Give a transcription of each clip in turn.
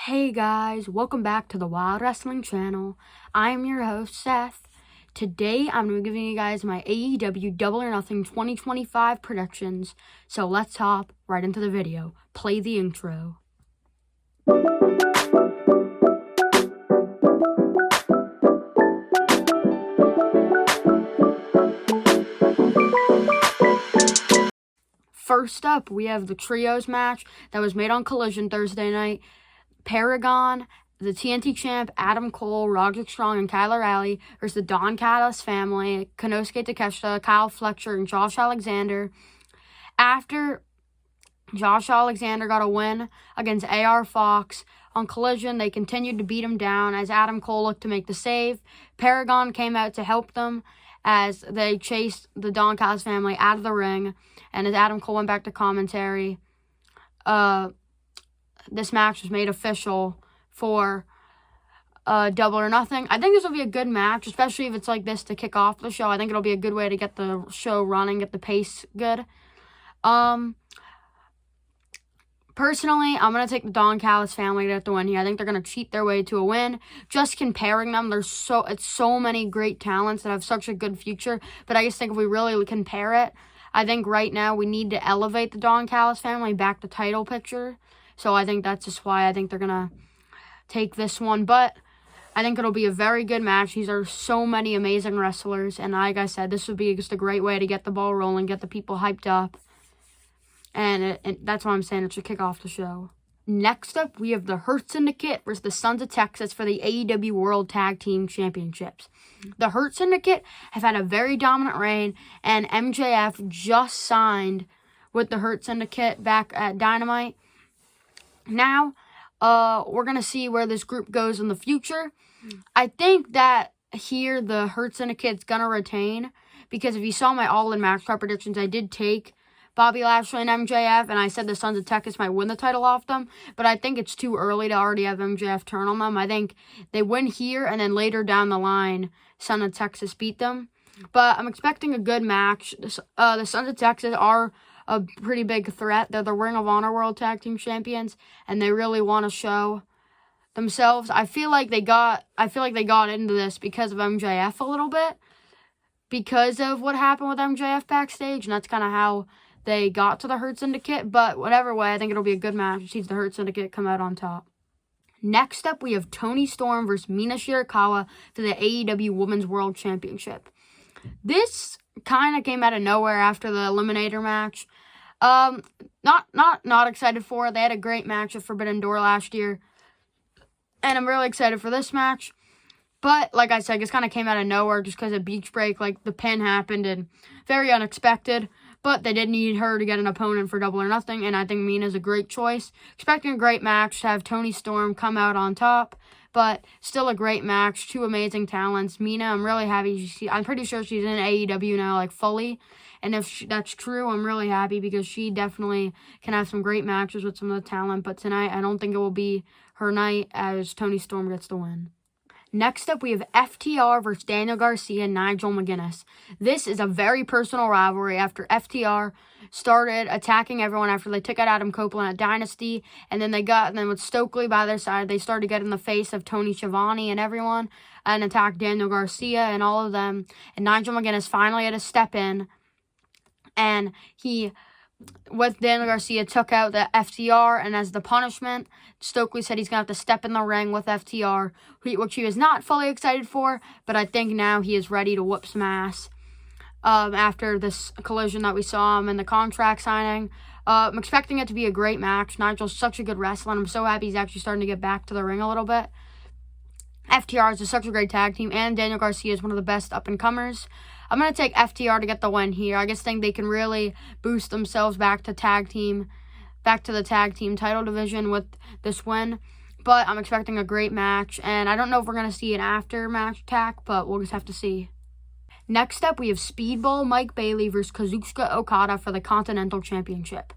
Hey guys, welcome back to the Wild Wrestling channel. I am your host, Seth. Today, I'm going to be giving you guys my AEW Double or Nothing 2025 predictions. So let's hop right into the video. Play the intro. First up, we have the Trios match that was made on Collision Thursday night. Paragon, the TNT champ, Adam Cole, Roderick Strong, and Kyle O'Reilly versus the Don Callis family, Konosuke Takeshita, Kyle Fletcher, and Josh Alexander. After Josh Alexander got a win against AR Fox on Collision, they continued to beat him down as Adam Cole looked to make the save. Paragon came out to help them as they chased the Don Callis family out of the ring. And as Adam Cole went back to commentary, this match was made official for Double or Nothing. I think this will be a good match, especially if it's like this to kick off the show. I think it'll be a good way to get the show running, get the pace good. Personally, I'm going to take the Don Callis family to get the win here. I think they're going to cheat their way to a win. Just comparing them, it's so many great talents that have such a good future. But I just think if we really compare it, I think right now we need to elevate the Don Callis family back to title picture. So I think that's just why I think they're going to take this one. But I think it'll be a very good match. These are so many amazing wrestlers. And like I said, this would be just a great way to get the ball rolling, get the people hyped up. And that's why I'm saying it should kick off the show. Next up, we have the Hurt Syndicate versus the Sons of Texas for the AEW World Tag Team Championships. The Hurt Syndicate have had a very dominant reign, and MJF just signed with the Hurt Syndicate back at Dynamite. Now, we're going to see where this group goes in the future. I think that here the Hurt Syndicate's going to retain, because if you saw my All-In Match Card predictions, I did take Bobby Lashley and MJF, and I said the Sons of Texas might win the title off them, but I think it's too early to already have MJF turn on them. I think they win here, and then later down the line, Sons of Texas beat them. But I'm expecting a good match. The Sons of Texas are a pretty big threat. They're the Ring of Honor World Tag Team Champions, and they really want to show themselves. I feel like they got into this because of MJF a little bit, because of what happened with MJF backstage, and that's kind of how they got to the Hurt Syndicate. But whatever way, I think it'll be a good match. It sees the Hurt Syndicate come out on top. Next up, we have Toni Storm versus Mina Shirakawa for the AEW Women's World Championship. This kind of came out of nowhere after the Eliminator match. Not excited for it. They had a great match at Forbidden Door last year, and I'm really excited for this match. But like I said, it kind of came out of nowhere just because of Beach Break. Like, the pin happened and very unexpected. But they did need her to get an opponent for Double or Nothing, and I think Mina's a great choice. Expecting a great match to have Toni Storm come out on top, but still a great match. Two amazing talents. Mina, I'm really happy. I'm pretty sure she's in AEW now, like, fully. And if that's true, I'm really happy because she definitely can have some great matches with some of the talent. But tonight, I don't think it will be her night as Toni Storm gets the win. Next up, we have FTR versus Daniel Garcia and Nigel McGuinness. This is a very personal rivalry after FTR started attacking everyone after they took out Adam Copeland at Dynasty, and then with Stokely by their side, they started getting in the face of Tony Schiavone and everyone and attacked Daniel Garcia and all of them. And Nigel McGuinness finally had to step in, and with Daniel Garcia, took out the FTR, and as the punishment, Stokely said he's going to have to step in the ring with FTR, which he was not fully excited for, but I think now he is ready to whoop some ass after this collision that we saw him in the contract signing. I'm expecting it to be a great match. Nigel's such a good wrestler, and I'm so happy he's actually starting to get back to the ring a little bit. FTR is such a great tag team, and Daniel Garcia is one of the best up-and-comers. I'm going to take FTR to get the win here. I just think they can really boost themselves back to the tag team title division with this win. But I'm expecting a great match, and I don't know if we're going to see an after-match attack, but we'll just have to see. Next up, we have Speedball Mike Bailey versus Kazuchika Okada for the Continental Championship.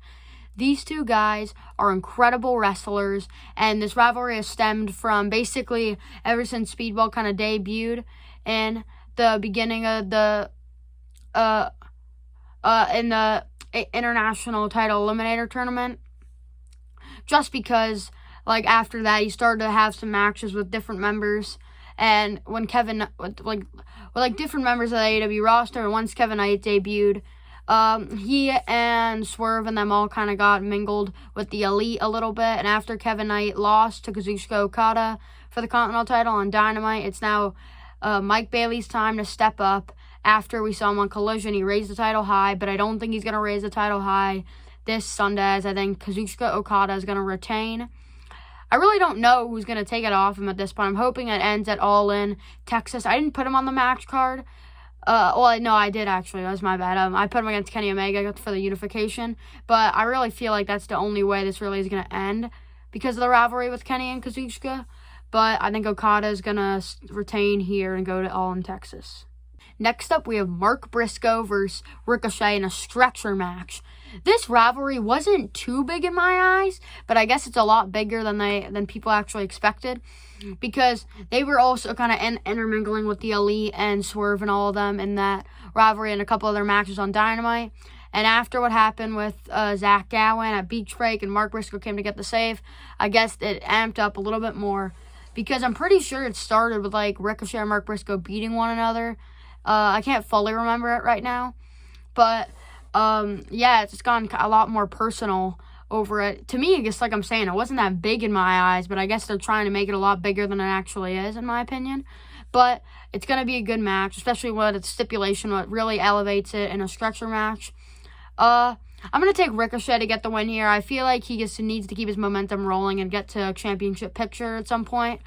These two guys are incredible wrestlers, and this rivalry has stemmed from basically ever since Speedball kind of debuted in the beginning of the in the International Title Eliminator Tournament, just because like, after that, he started to have some matches with different members. And when Kevin, with different members of the AEW roster, and once Kevin Knight debuted, he and Swerve and them all kind of got mingled with the Elite a little bit. And after Kevin Knight lost to Kazuchika Okada for the Continental title on Dynamite, it's now Mike Bailey's time to step up. After we saw him on Collision, he raised the title high, but I don't think he's going to raise the title high this Sunday, as I think Kazuchika Okada is going to retain. I really don't know who's going to take it off him at this point. I'm hoping it ends at All In Texas. I didn't put him on the match card. Well, no, I did actually. That was my bad. I put him against Kenny Omega for the unification. But I really feel like that's the only way this really is going to end because of the rivalry with Kenny and Kazuchika. But I think Okada is going to retain here and go to All In Texas. Next up, we have Mark Briscoe versus Ricochet in a stretcher match. This rivalry wasn't too big in my eyes, but I guess it's a lot bigger than people actually expected, because they were also kind of intermingling with the Elite and Swerve and all of them in that rivalry and a couple other matches on Dynamite. And after what happened with Zach Gowen at Beach Break and Mark Briscoe came to get the save, I guess it amped up a little bit more, because I'm pretty sure it started with like Ricochet and Mark Briscoe beating one another. I can't fully remember it right now, but yeah, it's just gone a lot more personal over it. To me, I guess, like I'm saying, it wasn't that big in my eyes, but I guess they're trying to make it a lot bigger than it actually is, in my opinion. But it's going to be a good match, especially with its stipulation, what really elevates it in a stretcher match. I'm going to take Ricochet to get the win here. I feel like he just needs to keep his momentum rolling and get to a championship picture at some point.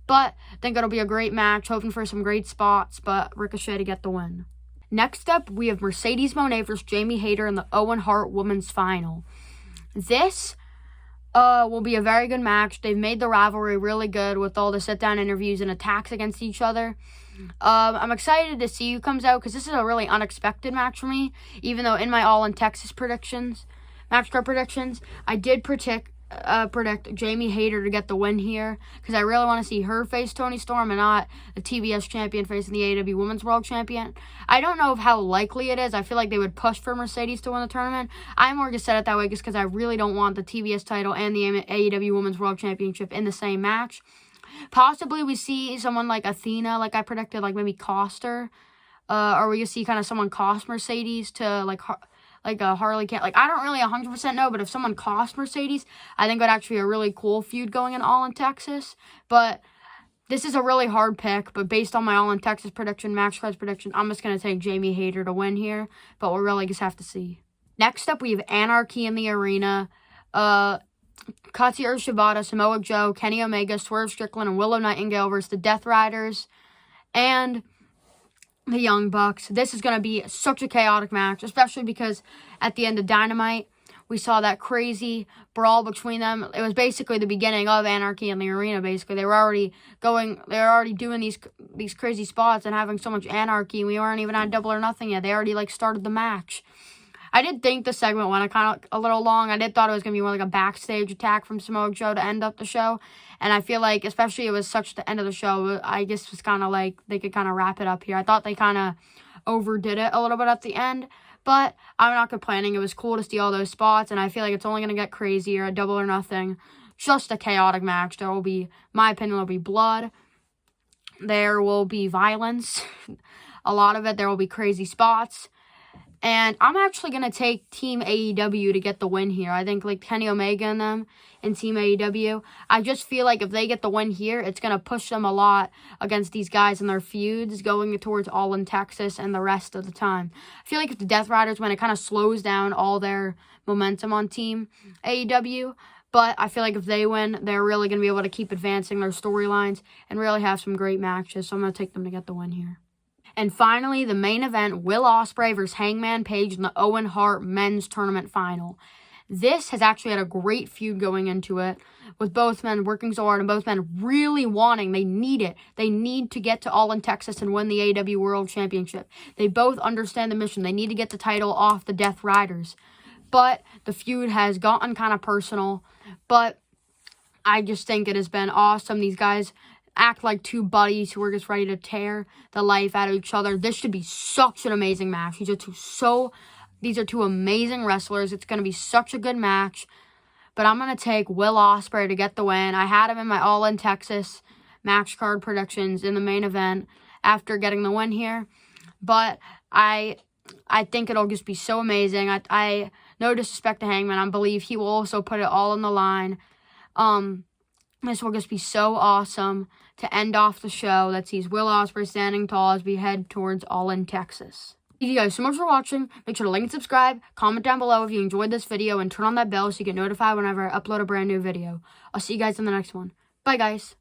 But I think it'll be a great match, hoping for some great spots, but Ricochet to get the win. Next up, we have Mercedes Moné versus Jamie Hayter in the Owen Hart Women's Final. This will be a very good match. They've made the rivalry really good with all the sit-down interviews and attacks against each other. I'm excited to see who comes out, because this is a really unexpected match for me, even though in my All In Texas match card predictions, I did predict Jamie Hayter to get the win here, because I really want to see her face Toni Storm and not the TBS champion facing the AEW Women's World Champion. I don't know how likely it is. I feel like they would push for Mercedes to win the tournament. I more just said it that way just because I really don't want the TBS title and the AEW Women's World Championship in the same match. Possibly we see someone like Athena, like I predicted, like maybe cost her, or we could see kind of someone cost Mercedes to like a Harley can't, like, I don't really 100% know, but if someone cost Mercedes, I think it would actually be a really cool feud going in All In Texas. But this is a really hard pick, but based on my All In Texas prediction, match cards prediction, I'm just going to take Jamie Hayter to win here, but we'll really just have to see. Next up, we have Anarchy in the Arena. Katsuyori Shibata, Samoa Joe, Kenny Omega, Swerve Strickland, and Willow Nightingale versus the Death Riders and the Young Bucks. This is going to be such a chaotic match, especially because at the end of Dynamite, we saw that crazy brawl between them. It was basically the beginning of Anarchy in the Arena, basically. They were already doing these crazy spots and having so much anarchy. We weren't even on Double or Nothing yet. They already, like, started the match. I did think the segment went a little long. I did thought it was going to be more like a backstage attack from Samoa Joe to end up the show. And I feel like, especially it was such the end of the show, I guess it was kind of like they could kind of wrap it up here. I thought they kind of overdid it a little bit at the end. But I'm not complaining. It was cool to see all those spots. And I feel like it's only going to get crazier at Double or Nothing. Just a chaotic match. There will be, my opinion, there will be blood. There will be violence. A lot of it. There will be crazy spots. And I'm actually going to take Team AEW to get the win here. I think like Kenny Omega and them and Team AEW. I just feel like if they get the win here, it's going to push them a lot against these guys in their feuds going towards All In Texas and the rest of the time. I feel like if the Death Riders win, it kind of slows down all their momentum on Team AEW. But I feel like if they win, they're really going to be able to keep advancing their storylines and really have some great matches. So I'm going to take them to get the win here. And finally, the main event, Will Ospreay versus Hangman Page in the Owen Hart Men's Tournament Final. This has actually had a great feud going into it, with both men working so hard and both men really wanting, they need it. They need to get to All In Texas and win the AEW World Championship. They both understand the mission. They need to get the title off the Death Riders. But the feud has gotten kind of personal. But I just think it has been awesome. These guys act like two buddies who are just ready to tear the life out of each other. This should be such an amazing match. These are two amazing wrestlers. It's going to be such a good match. but I'm going to take Will Ospreay to get the win. I had him in my All In Texas match card predictions in the main event after getting the win here. But I think it'll just be so amazing. I no disrespect to Hangman. I believe he will also put it all on the line. This will just be so awesome to end off the show that sees Will Ospreay standing tall as we head towards All In Texas. Thank you guys so much for watching. Make sure to like and subscribe. Comment down below if you enjoyed this video and turn on that bell so you get notified whenever I upload a brand new video. I'll see you guys in the next one. Bye, guys.